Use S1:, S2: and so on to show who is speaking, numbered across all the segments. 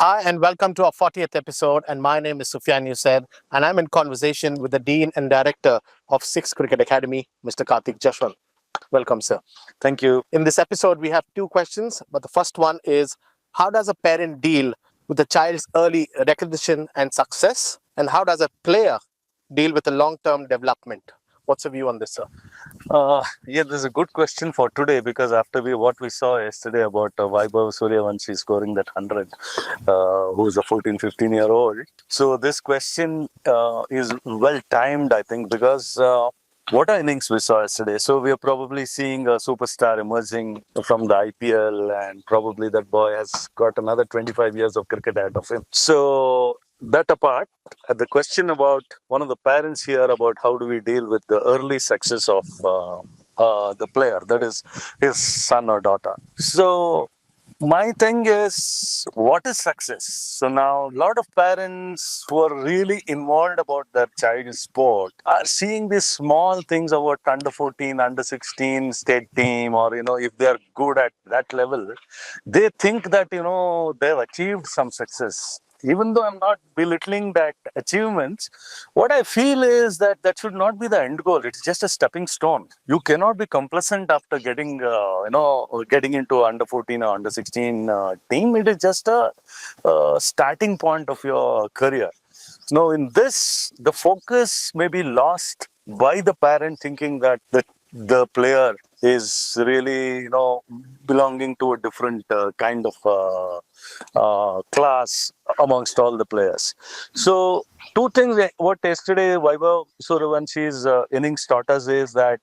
S1: Hi, and welcome to our 40th episode. And my name is Sufyan Youssef, and I'm in conversation with the Dean and Director of Six Cricket Academy, Mr. Karthik Jeshwanth. Welcome, sir.
S2: Thank you.
S1: In this episode, we have two questions, but the first one is how does a parent deal with a child's early recognition and success? And how does a player deal with the long term development? What's your view on this, sir?
S2: Yeah, this is a good question for today because after what we saw yesterday about Vaibhav Suryavanshi scoring that 100, who's a 14, 15-year-old. So this question is well timed, I think, because what innings we saw yesterday. So we are probably seeing a superstar emerging from the IPL, and probably that boy has got another 25 years of cricket ahead of him. So that apart, the question about one of the parents here about how do we deal with the early success of the player, that is his son or daughter. So my thing is, what is success? So now a lot of parents who are really involved about their child's sport are seeing these small things about under 14, under 16 state team, or if they are good at that level, they think that they've achieved some success. Even though I'm not belittling that achievements, what I feel is that that should not be the end goal. It's just a stepping stone. You cannot be complacent after getting into under 14 or under 16 team. It is just a starting point of your career. Now, in this, the focus may be lost by the parent thinking that the player is really, belonging to a different kind of class amongst all the players. So, two things. What yesterday Vaibhav Suryavansh's innings taught us is that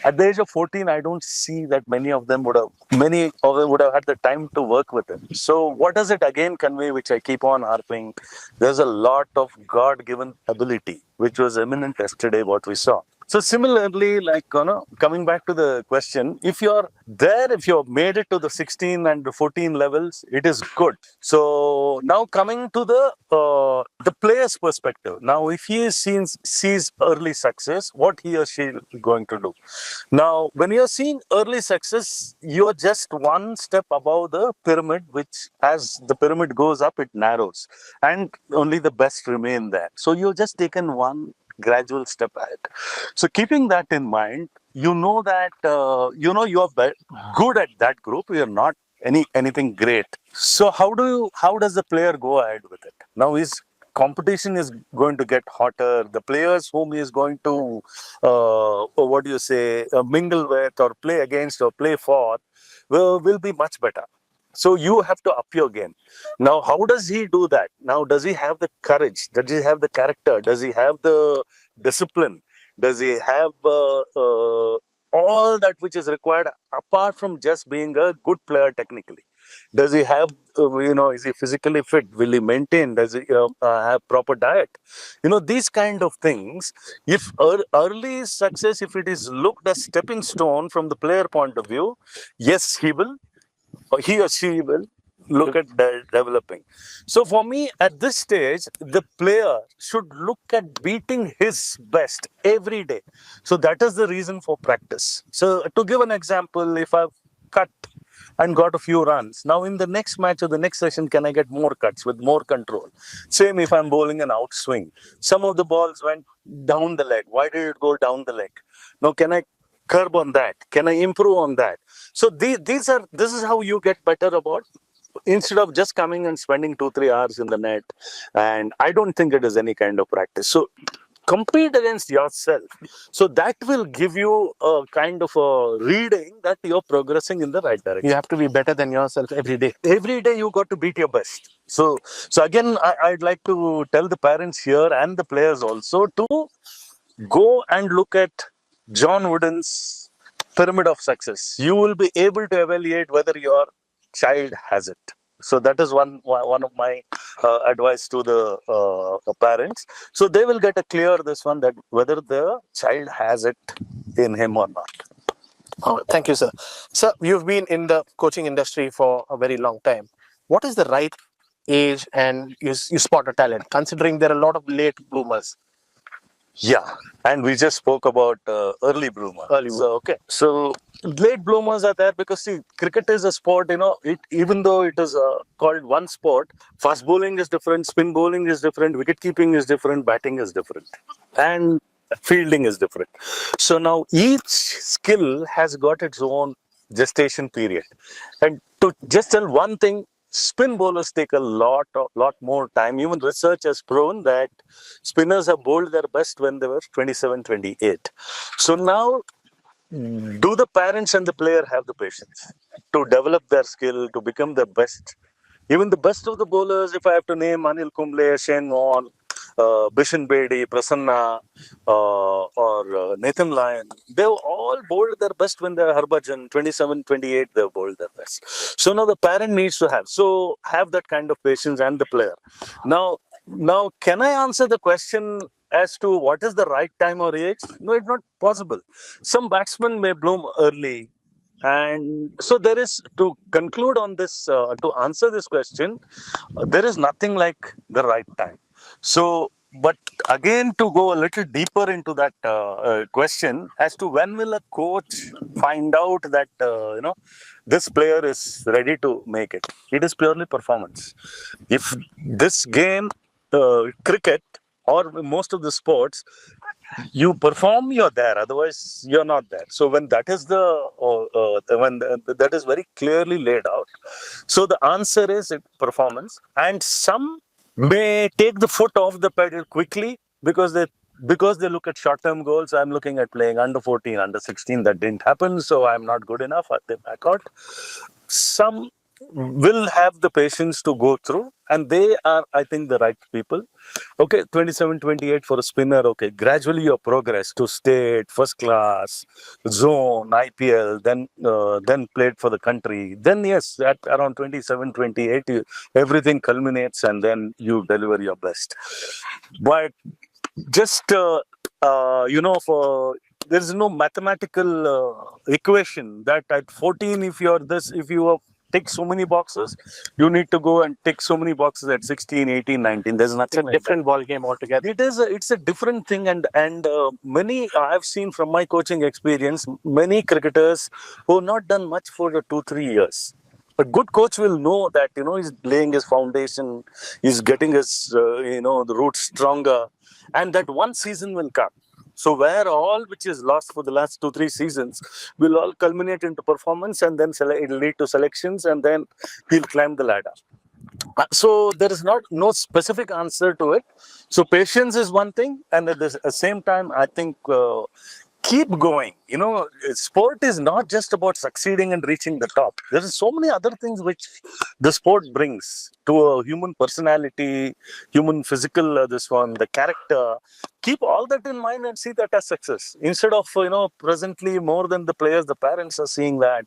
S2: at the age of 14, I don't see that many of them would have had the time to work with him. So, what does it again convey? Which I keep on harping. There's a lot of God-given ability, which was eminent yesterday. What we saw. So similarly, like coming back to the question, if you're there, if you've made it to the 16 and the 14 levels, it is good. So now coming to the player's perspective. Now, if he sees early success, what he or she is going to do? Now, when you're seeing early success, you're just one step above the pyramid, which as the pyramid goes up, it narrows, and only the best remain there. So you've just taken one gradual step ahead. So keeping that in mind, you know that you're good at that group. You're not anything great. So how does the player go ahead with it? Now his competition is going to get hotter. The players whom he is going to mingle with or play against or play for will be much better. So you have to up your game. Now, how does he do that? Now, does he have the courage? Does he have the character? Does he have the discipline? Does he have all that which is required apart from just being a good player technically? Does he have, is he physically fit? Will he maintain? Does he have proper diet? These kind of things. If early success, if it is looked as stepping stone from the player point of view, yes, he or she will look at developing. So for me, at this stage, the player should look at beating his best every day. So that is the reason for practice. So to give an example, if I've cut and got a few runs, now in the next match or the next session, can I get more cuts with more control? Same if I'm bowling an outswing. Some of the balls went down the leg. Why did it go down the leg? Now, can I curb on that? Can I improve on that? So this is how you get better about, instead of just coming and spending 2-3 hours in the net. And I don't think it is any kind of practice. So compete against yourself. So that will give you a kind of a reading that you're progressing in the right direction.
S1: You have to be better than yourself every day.
S2: Every day you got to beat your best. So again, I'd like to tell the parents here and the players also to go and look at John Wooden's pyramid of success. You will be able to evaluate whether your child has it. So that is one of my advice to the parents. So they will get a clear this one, that whether the child has it in him or not.
S1: Oh, thank you, sir. Sir, you've been in the coaching industry for a very long time. What is the right age and you spot a talent, considering there are a lot of late bloomers?
S2: Yeah, and we just spoke about early bloomer. So okay, so late bloomers are there because see, cricket is a sport. It even though it is called one sport, fast bowling is different, spin bowling is different, wicket keeping is different, batting is different, and fielding is different. So now each skill has got its own gestation period, and to just tell one thing, spin bowlers take a lot more time. Even research has proven that spinners have bowled their best when they were 27, 28. So now, do the parents and the player have the patience to develop their skill, to become the best? Even the best of the bowlers, if I have to name Anil Kumble, Shane Warne, Bishan Bedi, Prasanna, or Nathan Lyon, they've all bowled their best when they're Harbhajan, 27, 28, they've bowled their best. So now the parent needs to have that kind of patience and the player. Now, can I answer the question as to what is the right time or age? No, it's not possible. Some batsmen may bloom early, and so there is, to conclude on this, to answer this question, there is nothing like the right time. So, but again, to go a little deeper into that question as to when will a coach find out that, this player is ready to make it? It is purely performance. If this game, cricket, or most of the sports, you perform, you're there, otherwise you're not there. So when that is that is very clearly laid out, so the answer is performance. And some may take the foot off the pedal quickly because they look at short-term goals. I'm looking at playing under 14, under 16, that didn't happen, so I'm not good enough, they back out. Some will have the patience to go through, and they are, I think, the right people. Okay, 27, 28 for a spinner. Okay, gradually your progress to state, first class, zone, IPL, then played for the country. Then yes, at around 27, 28, everything culminates, and then you deliver your best. But just for there is no mathematical equation that at 14, if you have tick so many boxes, you need to go and tick so many boxes at 16, 18, 19. There's nothing. It's a different ball game altogether. It's a different thing, and many I've seen from my coaching experience, many cricketers who have not done much for the 2, 3 years. A good coach will know that he's laying his foundation, he's getting his the roots stronger, and that one season will come. So where all which is lost for the last 2, 3 seasons will all culminate into performance, and then it'll lead to selections, and then he'll climb the ladder. So there is no specific answer to it. So patience is one thing, and at the same time, I think keep going. Sport is not just about succeeding and reaching the top. There are so many other things which the sport brings to a human personality, human physical, the character. Keep all that in mind and see that as success. Instead of, presently more than the players, the parents are seeing that,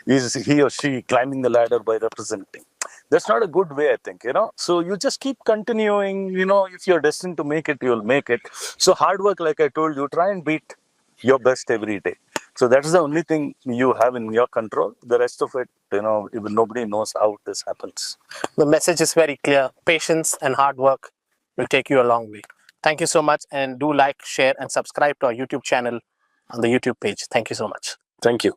S2: is he or she climbing the ladder by representing. That's not a good way, I think, So you just keep continuing, if you're destined to make it, you'll make it. So hard work, like I told you, try and beat your best every day. So that's the only thing you have in your control. The rest of it, even nobody knows how this happens.
S1: The message is very clear. Patience and hard work will take you a long way. Thank you so much, and do like, share, and subscribe to our YouTube channel on the YouTube page. Thank you so much.
S2: Thank you.